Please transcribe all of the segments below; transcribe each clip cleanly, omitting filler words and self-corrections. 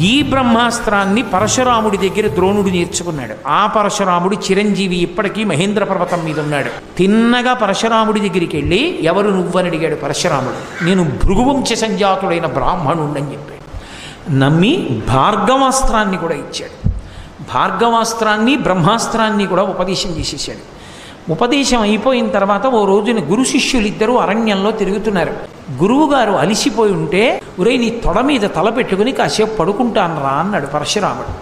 ఈ బ్రహ్మాస్త్రాన్ని పరశురాముడి దగ్గర ద్రోణుడు నేర్చుకున్నాడు. ఆ పరశురాముడు చిరంజీవి ఇప్పటికీ మహేంద్ర పర్వతం మీద ఉన్నాడు. తిన్నగా పరశురాముడి దగ్గరికి వెళ్ళి, ఎవరు నువ్వని అడిగాడు పరశురాముడు. నేను భృగువంశ సంజాతుడైన బ్రాహ్మణుడని చెప్పాడు. నమ్మి భార్గవాస్త్రాన్ని కూడా ఇచ్చాడు. భార్గవాస్త్రాన్ని బ్రహ్మాస్త్రాన్ని కూడా ఉపదేశం చేసేసాడు. ఉపదేశం అయిపోయిన తర్వాత ఓ రోజున గురు శిష్యులిద్దరూ అరణ్యంలో తిరుగుతున్నారు. గురువుగారు అలిసిపోయి ఉంటే, ఒరే నీ తొడ మీద తల పెట్టుకుని కాసేపు పడుకుంటాను రా అన్నాడు పరశురాముడు.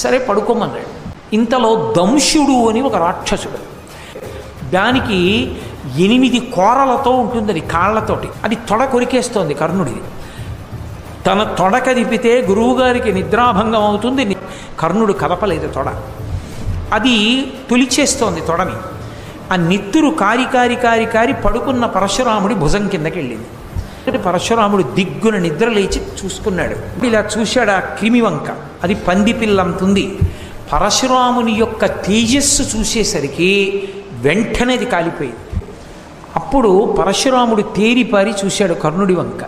సరే పడుకోమన్నాడు. ఇంతలో దంశుడు అని ఒక రాక్షసుడు, దానికి 8 కోరలతో ఉంటుంది, అది కాళ్లతోటి. అది తొడ కొరికేస్తోంది కర్ణుడిది. తన తొడ కదిపితే గురువుగారికి నిద్రాభంగం అవుతుంది. కర్ణుడు కదపలేదు తొడ, అది తొలిచేస్తోంది తొడని. ఆ నెత్తురు కారి కారి కారి కారి పడుకున్న పరశురాముడి భుజం కిందకి వెళ్ళింది. పరశురాముడు దిగ్గున నిద్ర లేచి చూసుకున్నాడు. ఇలా చూశాడు, ఆ క్రిమివంక అది పంది పిల్లంతుంది. పరశురాముని యొక్క తేజస్సు చూసేసరికి వెంటనే అది కాలిపోయింది. అప్పుడు పరశురాముడు తేరిపారి చూశాడు కర్ణుడి వంక.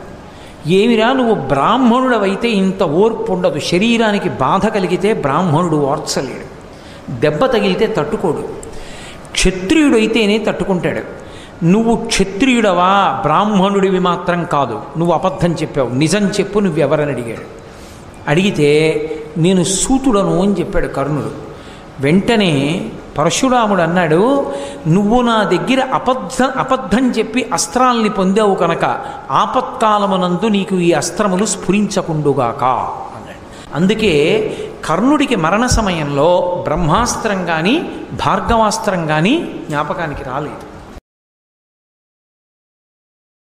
ఏమిరా, నువ్వు బ్రాహ్మణుడవైతే ఇంత ఓర్పు ఉండదు. శరీరానికి బాధ కలిగితే బ్రాహ్మణుడు ఓర్చలేడు, దెబ్బ తగిలితే తట్టుకోడు. క్షత్రియుడైతేనే తట్టుకుంటాడు. నువ్వు క్షత్రియుడవా, బ్రాహ్మణుడివి మాత్రం కాదు. నువ్వు అబద్ధం చెప్పావు, నిజం చెప్పు, నువ్వెవరని అడిగాడు. అడిగితే నేను సూతుడను అని చెప్పాడు కర్ణుడు. వెంటనే పరశురాముడు అన్నాడు, నువ్వు నా దగ్గర అబద్ధం చెప్పి అస్త్రాల్ని పొందావు కనుక ఆపత్కాలమునందు నీకు ఈ అస్త్రములు స్ఫురించకుండుగాక అన్నాడు. అందుకే కర్ణుడికి మరణ సమయంలో బ్రహ్మాస్త్రం కానీ భార్గవాస్త్రం కానీ జ్ఞాపకానికి రాలేదు.